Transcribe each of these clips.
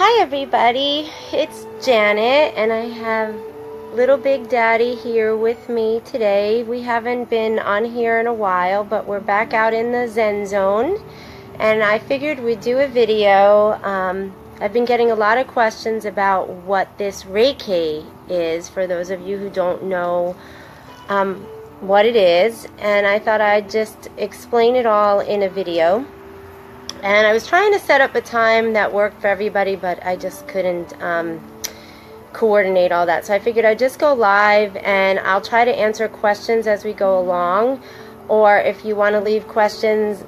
Hi everybody, it's Janet and I have little Big Daddy here with me today. We haven't been on here in a while, but we're back out in the Zen zone and I figured we'd do a video. I've been getting a lot of questions about what this Reiki is, for those of you who don't know what it is, and I thought I'd just explain it all in a video. And I was trying to set up a time that worked for everybody, but I just couldn't coordinate all that. So I figured I'd just go live, and I'll try to answer questions as we go along. Or if you want to leave questions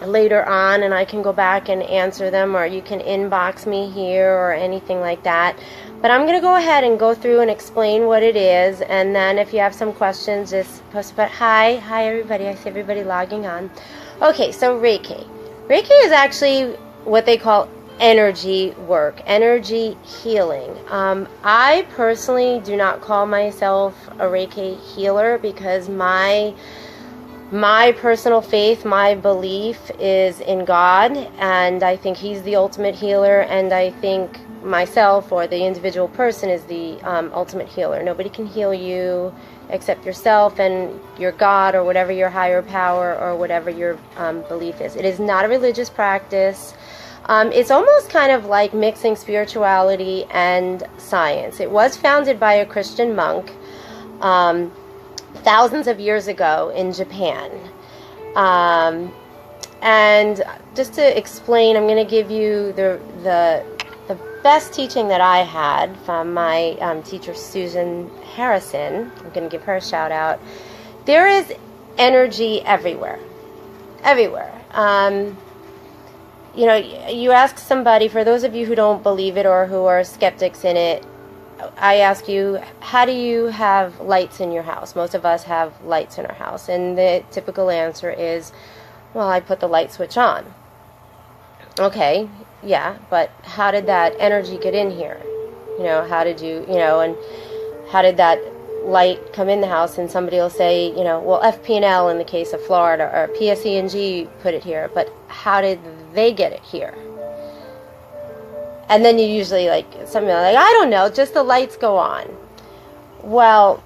later on, and I can go back and answer them, or you can inbox me here or anything like that. But I'm going to go ahead and go through and explain what it is, and then if you have some questions, just post. But hi everybody, I see everybody logging on. Okay, so Reiki. Reiki is actually what they call energy work, energy healing. I personally do not call myself a Reiki healer because my personal faith, my belief is in God, and I think He's the ultimate healer, and I think myself or the individual person is the ultimate healer. Nobody can heal you except yourself and your God, or whatever your higher power, or whatever your belief is. It is not a religious practice. It's almost kind of like mixing spirituality and science. It was founded by a Christian monk thousands of years ago in Japan. And just to explain, I'm going to give you the best teaching that I had from my teacher Susan Harrison. I'm going to give her a shout out. There is energy everywhere. Everywhere. You ask somebody, for those of you who don't believe it or who are skeptics in it, I ask you, how do you have lights in your house? Most of us have lights in our house. And the typical answer is, well, I put the light switch on. Okay, yeah, but how did that energy get in here? How did you, and how did that light come in the house? And somebody will say, well, FP&L in the case of Florida, or PSE&G put it here, but how did they get it here? And then you usually something like, I don't know, just the lights go on. Well,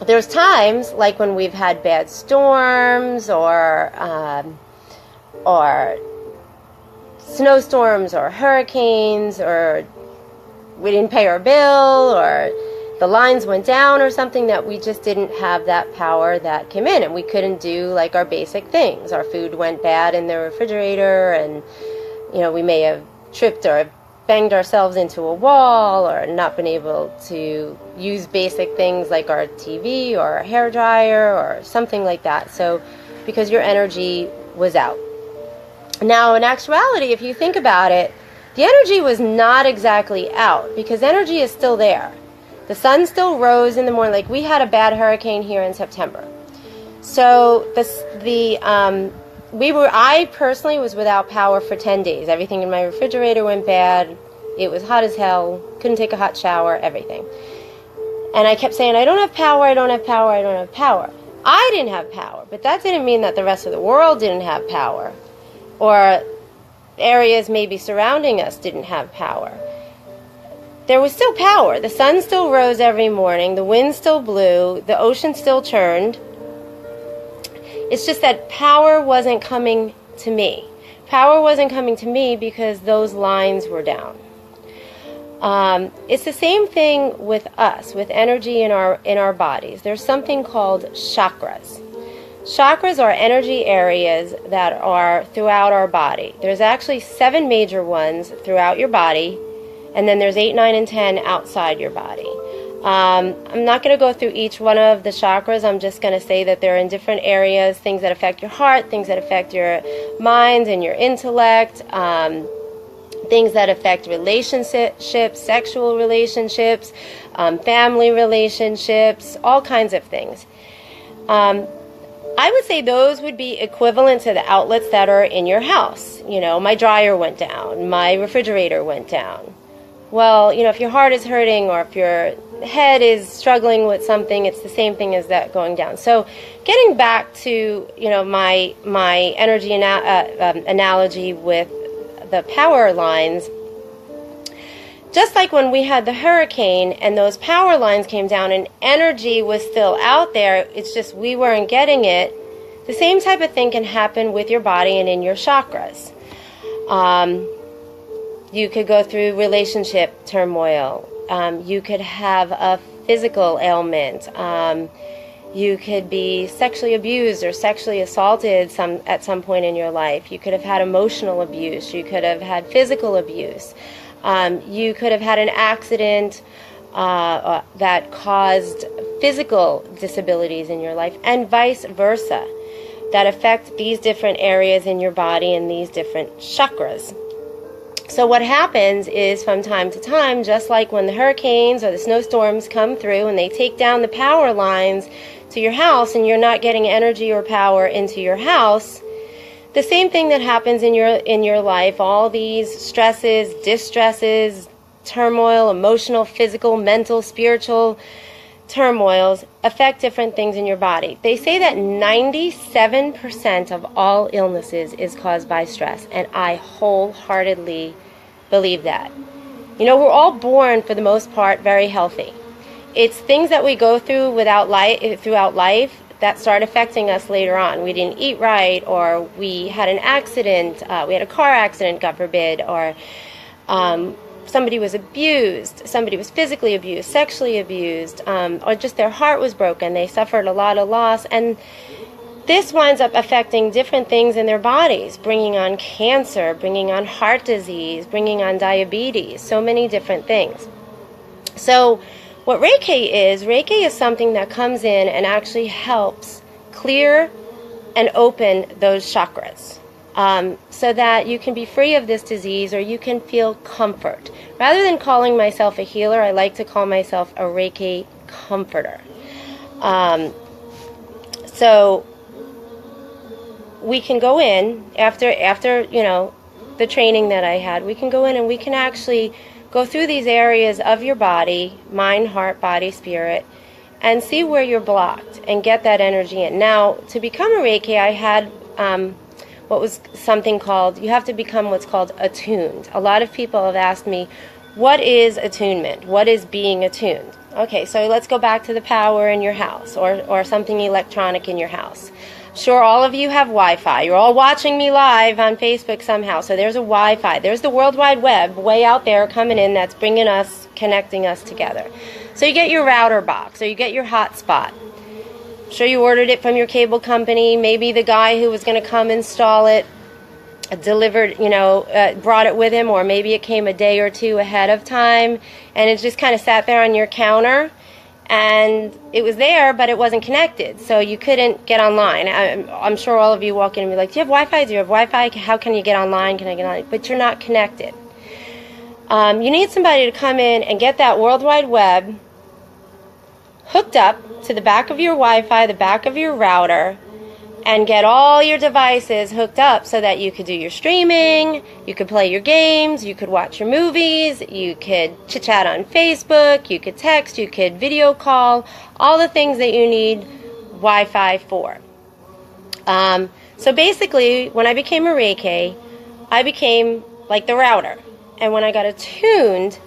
there's times like when we've had bad storms or snowstorms or hurricanes, or we didn't pay our bill, or the lines went down or something, that we just didn't have that power that came in, and we couldn't do our basic things. Our food went bad in the refrigerator, and we may have tripped or banged ourselves into a wall, or not been able to use basic things like our TV or our hair dryer or something like that. So because your energy was out. Now, in actuality, if you think about it, the energy was not exactly out, because energy is still there. The sun still rose in the morning. We had a bad hurricane here in September. So I personally was without power for 10 days. Everything in my refrigerator went bad. It was hot as hell. Couldn't take a hot shower, everything. And I kept saying, I don't have power, I don't have power, I don't have power. I didn't have power, but that didn't mean that the rest of the world didn't have power, or areas maybe surrounding us didn't have power. There was still power. The sun still rose every morning. The wind still blew. The ocean still churned. It's just that power wasn't coming to me. Power wasn't coming to me because those lines were down. It's the same thing with us, with energy in our bodies. There's something called chakras. Chakras are energy areas that are throughout our body. There's actually 7 major ones throughout your body, and then there's 8, 9, and 10 outside your body. I'm not going to go through each one of the chakras. I'm just going to say that they're in different areas, things that affect your heart, things that affect your mind and your intellect, things that affect relationships, sexual relationships, family relationships, all kinds of things. I would say those would be equivalent to the outlets that are in your house. My dryer went down, my refrigerator went down. Well, if your heart is hurting, or if your head is struggling with something, it's the same thing as that going down. So getting back to, my energy analogy with the power lines, just like when we had the hurricane and those power lines came down and energy was still out there, it's just we weren't getting it. The same type of thing can happen with your body and in your chakras. You could go through relationship turmoil. You could have a physical ailment. You could be sexually abused or sexually assaulted at some point in your life. You could have had emotional abuse. You could have had physical abuse. You could have had an accident that caused physical disabilities in your life, and vice versa, that affect these different areas in your body and these different chakras. So what happens is, from time to time, just like when the hurricanes or the snowstorms come through and they take down the power lines to your house and you're not getting energy or power into your house, the same thing that happens in your life, all these stresses, distresses, turmoil, emotional, physical, mental, spiritual turmoils affect different things in your body. They say that 97% of all illnesses is caused by stress, and I wholeheartedly believe that. You know, we're all born, for the most part, very healthy. It's things that we go through throughout life that start affecting us later on. We didn't eat right, or we had an accident, we had a car accident, God forbid, or somebody was abused, somebody was physically abused, sexually abused, or just their heart was broken, they suffered a lot of loss, and this winds up affecting different things in their bodies, bringing on cancer, bringing on heart disease, bringing on diabetes, so many different things. So what Reiki is something that comes in and actually helps clear and open those chakras, so that you can be free of this disease, or you can feel comfort. Rather than calling myself a healer, I like to call myself a Reiki comforter. So we can go in after the training that I had. We can go in and we can actually go through these areas of your body, mind, heart, body, spirit, and see where you're blocked and get that energy in. Now, to become a Reiki, I had you have to become what's called attuned. A lot of people have asked me, what is attunement? What is being attuned? Okay, so let's go back to the power in your house, or something electronic in your house. Sure, all of you have Wi-Fi. You're all watching me live on Facebook somehow. So there's a Wi-Fi. There's the World Wide Web way out there coming in, that's connecting us together. So you get your router box, or you get your hotspot. Sure, you ordered it from your cable company. Maybe the guy who was going to come install it brought it with him, or maybe it came a day or two ahead of time, and it just kind of sat there on your counter. And it was there, but it wasn't connected, so you couldn't get online. I'm sure all of you walk in and be like, do you have Wi-Fi? Do you have Wi-Fi? How can you get online? Can I get online? But you're not connected. You need somebody to come in and get that World Wide Web hooked up to the back of your Wi-Fi, the back of your router, and get all your devices hooked up so that you could do your streaming, you could play your games, you could watch your movies, you could chit-chat on Facebook, you could text, you could video call, all the things that you need Wi-Fi for. So basically, when I became a Reiki, I became like the router. And when I got attuned,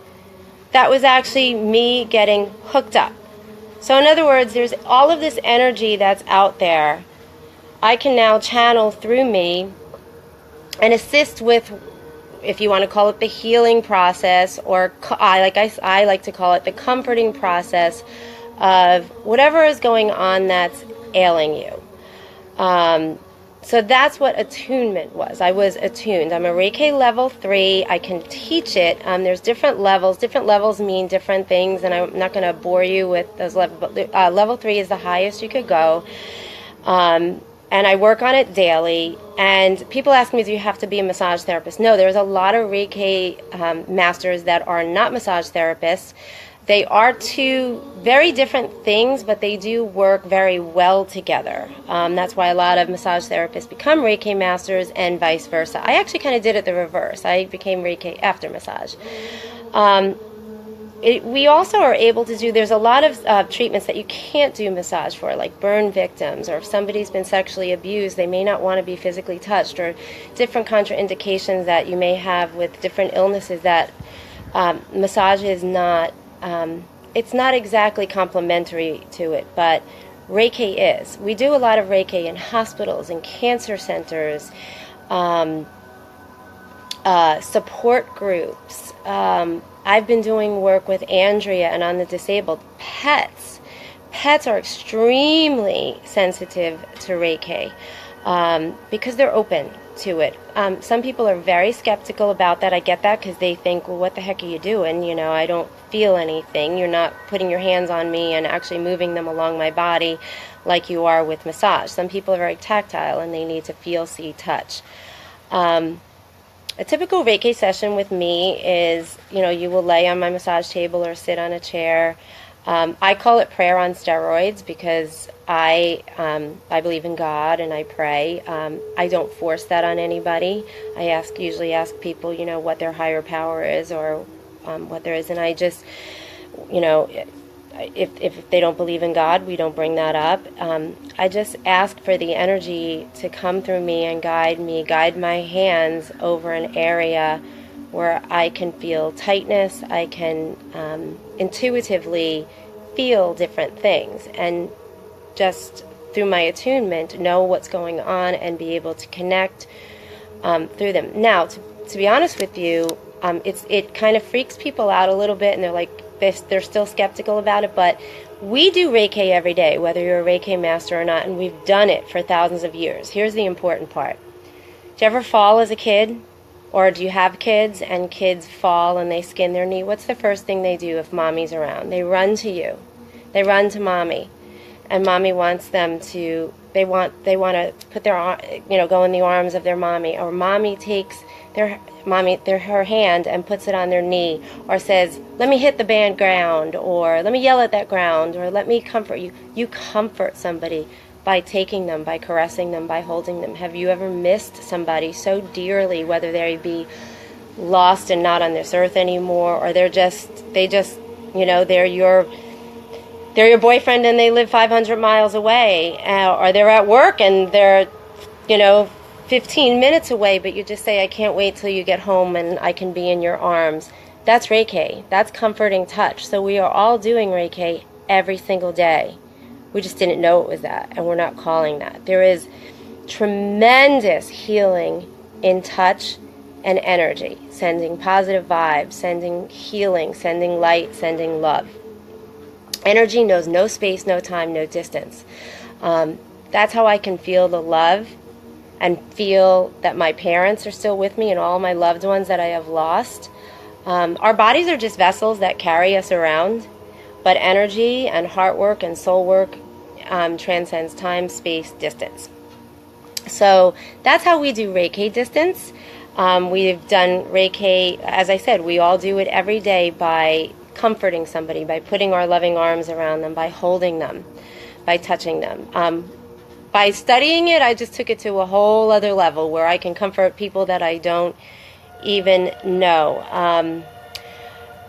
that was actually me getting hooked up. So in other words, there's all of this energy that's out there I can now channel through me and assist with, if you want to call it the healing process, or I like to call it the comforting process of whatever is going on that's ailing you. So that's what attunement was. I was attuned. I'm a Reiki level 3. I can teach it. There's different levels. Different levels mean different things, and I'm not going to bore you with those levels. But level 3 is the highest you could go. And I work on it daily. And people ask me, do you have to be a massage therapist? No, there's a lot of Reiki masters that are not massage therapists. They are two very different things, but they do work very well together. That's why a lot of massage therapists become Reiki masters and vice versa. I actually kind of did it the reverse. I became Reiki after massage. we also are able to do, there's a lot of treatments that you can't do massage for, like burn victims, or if somebody's been sexually abused, they may not want to be physically touched, or different contraindications that you may have with different illnesses that massage is not, it's not exactly complementary to it, but Reiki is. We do a lot of Reiki in hospitals, in cancer centers, support groups. I've been doing work with Andrea and on the disabled. Pets are extremely sensitive to Reiki because they're open to it. Some people are very skeptical about that. I get that, because they think, well, what the heck are you doing? You know, I don't feel anything. You're not putting your hands on me and actually moving them along my body like you are with massage. Some people are very tactile and they need to feel, see, touch. A typical Reiki session with me is, you know, you will lay on my massage table or sit on a chair. I call it prayer on steroids because I believe in God and I pray. I don't force that on anybody. I usually ask people, you know, what their higher power is, or what there is, and I just, you know, if they don't believe in God, we don't bring that up. I just ask for the energy to come through me and guide my hands over an area where I can feel tightness. I can intuitively feel different things, and just through my attunement know what's going on and be able to connect through them. Now, to be honest with you, it kind of freaks people out a little bit, and they're like, they're still skeptical about it, but we do Reiki every day, whether you're a Reiki master or not, and we've done it for thousands of years. Here's the important part. Did you ever fall as a kid? Or do you have kids and kids fall and they skin their knee? What's the first thing they do if mommy's around? They run to you. They run to mommy. And mommy wants them to, they want to put their, go in the arms of their mommy. Or mommy takes her hand and puts it on their knee, or says, let me hit the band ground, or let me yell at that ground, or let me comfort you. You comfort somebody by taking them, by caressing them, by holding them. Have you ever missed somebody so dearly, whether they be lost and not on this earth anymore, or they're your boyfriend and they live 500 miles away, or they're at work and they're, 15 minutes away, but you just say, I can't wait till you get home and I can be in your arms. That's Reiki. That's comforting touch. So we are all doing Reiki every single day. We just didn't know it was that, and we're not calling that. There is tremendous healing in touch and energy, sending positive vibes, sending healing, sending light, sending love. Energy knows no space, no time, no distance. That's how I can feel the love and feel that my parents are still with me and all my loved ones that I have lost. Our bodies are just vessels that carry us around, but energy and heart work and soul work transcends time, space, distance. So that's how we do Reiki distance. We've done Reiki, as I said, we all do it every day by comforting somebody, by putting our loving arms around them, by holding them, by touching them. By studying it, I just took it to a whole other level where I can comfort people that I don't even know.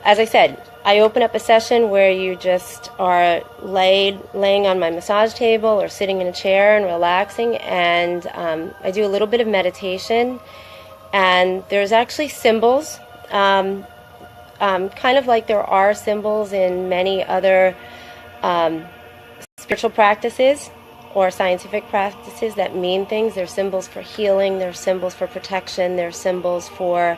As I said, I open up a session where you just are laying on my massage table or sitting in a chair and relaxing, and I do a little bit of meditation, and there's actually symbols, kind of like there are symbols in many other spiritual practices or scientific practices that mean things. There's symbols for healing, there's symbols for protection, there's symbols for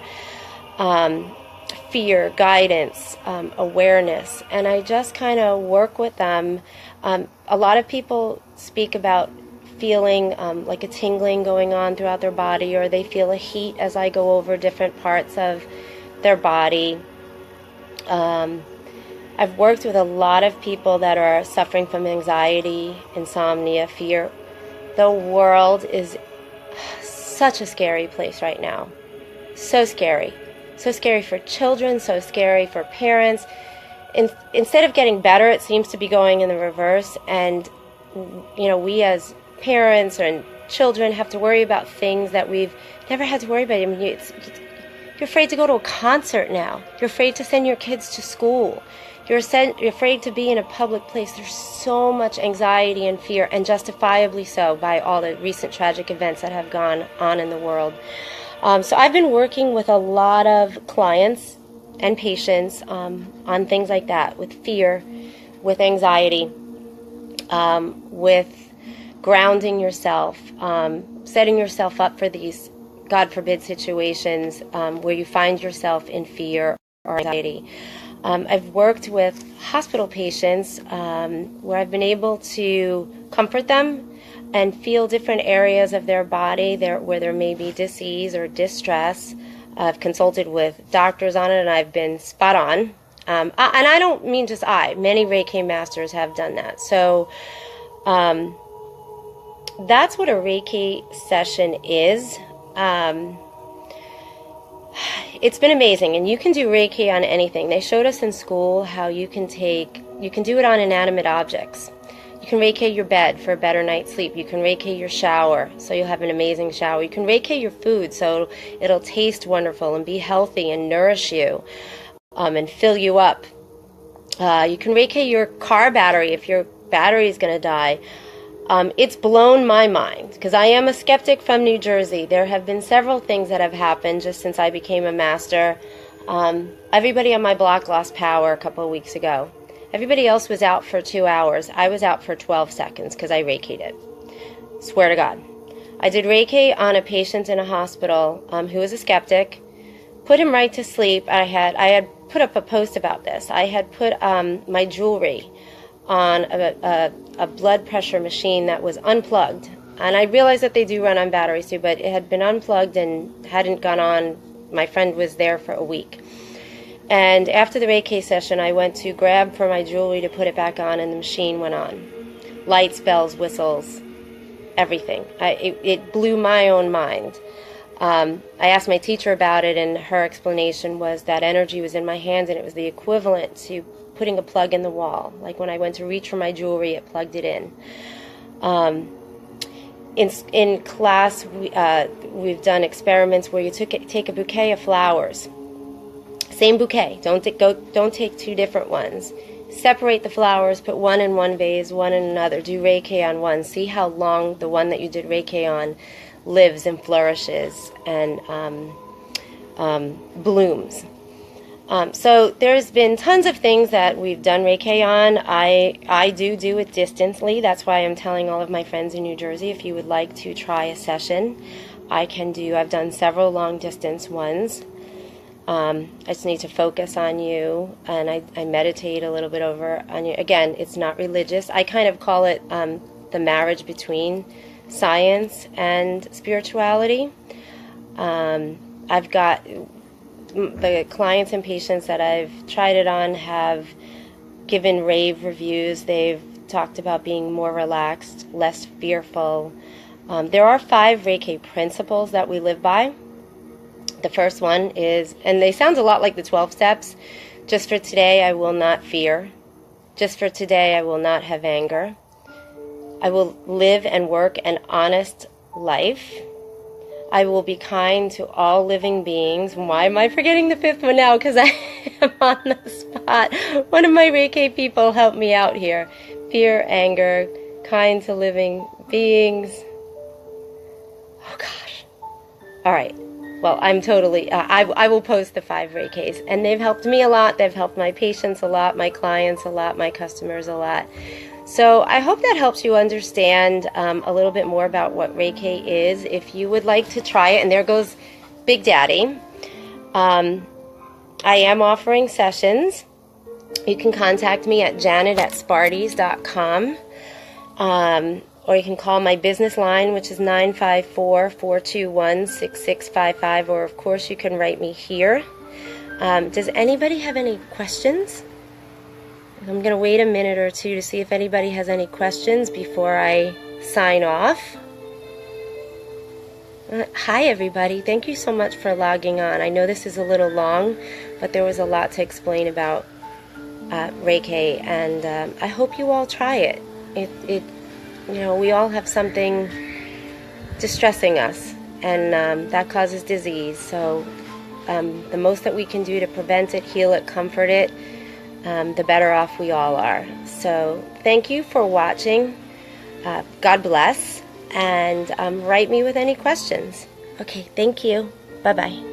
fear, guidance, awareness, and I just kind of work with them. A lot of people speak about feeling like a tingling going on throughout their body, or they feel a heat as I go over different parts of their body. I've worked with a lot of people that are suffering from anxiety, insomnia, fear. The world is such a scary place right now. So scary. So scary for children, so scary for parents. Instead of getting better, it seems to be going in the reverse. And, we as parents and children have to worry about things that we've never had to worry about. I mean, you You're afraid to go to a concert now. You're afraid to send your kids to school. You're afraid to be in a public place. There's so much anxiety and fear, and justifiably so by all the recent tragic events that have gone on in the world. So I've been working with a lot of clients and patients on things like that, with fear, with anxiety, with grounding yourself, setting yourself up for these, God forbid, situations where you find yourself in fear or anxiety. I've worked with hospital patients where I've been able to comfort them and feel different areas of their body where there may be disease or distress. I've consulted with doctors on it, and I've been spot on. And I don't mean just many Reiki masters have done that. So that's what a Reiki session is. It's been amazing, and you can do Reiki on anything. They showed us in school how you can do it on inanimate objects. You can Reiki your bed for a better night's sleep. You can Reiki your shower, so you'll have an amazing shower. You can Reiki your food, so it'll taste wonderful and be healthy and nourish you and fill you up. You can Reiki your car battery if your battery is going to die. It's blown my mind, because I am a skeptic from New Jersey. There have been several things that have happened just since I became a master. Everybody on my block lost power a couple of weeks ago. Everybody else was out for 2 hours. I was out for 12 seconds because I Reiki'd it. Swear to God. I did Reiki on a patient in a hospital who was a skeptic, put him right to sleep. I had put up a post about this. I had put my jewelry on a blood pressure machine that was unplugged. And I realized that they do run on batteries too, but it had been unplugged and hadn't gone on. My friend was there for a week. And after the Reiki session, I went to grab for my jewelry to put it back on, and the machine went on. Lights, bells, whistles, everything. It blew my own mind. I asked my teacher about it, and her explanation was that energy was in my hands, and it was the equivalent to putting a plug in the wall. Like when I went to reach for my jewelry, it plugged it in. In class, we've done experiments where you take a bouquet of flowers. Same bouquet. Don't take two different ones. Separate the flowers, put one in one vase, one in another. Do Reiki on one. See how long the one that you did Reiki on lives and flourishes and blooms. So there's been tons of things that we've done Reiki on. I do it distantly. That's why I'm telling all of my friends in New Jersey, if you would like to try a session, I've done several long distance ones. I just need to focus on you, and I meditate a little bit over on you. Again, it's not religious. I kind of call it the marriage between science and spirituality. I've got the clients and patients that I've tried it on have given rave reviews. They've talked about being more relaxed, less fearful. There are 5 Reiki principles that we live by. The first one is, and they sound a lot like the 12 steps. Just for today, I will not fear. Just for today, I will not have anger. I will live and work an honest life. I will be kind to all living beings. Why am I forgetting the 5th one now? Because I am on the spot. One of my Reiki people helped me out here. Fear, anger, kind to living beings. Oh gosh. All right. Well, I'm totally, I will post the 5 Reikis, and they've helped me a lot. They've helped my patients a lot, my clients a lot, my customers a lot. So I hope that helps you understand a little bit more about what Reiki is. If you would like to try it, and there goes Big Daddy, I am offering sessions. You can contact me at janet@sparties.com. Or you can call my business line, which is 954-421-6655, or of course you can write me here. Does anybody have any questions? I'm going to wait a minute or two to see if anybody has any questions before I sign off. Hi everybody, thank you so much for logging on. I know this is a little long, but there was a lot to explain about Reiki, and I hope you all try it. You know, we all have something distressing us, and that causes disease. So the most that we can do to prevent it, heal it, comfort it, the better off we all are. So thank you for watching. God bless, and write me with any questions. Okay, thank you. Bye-bye.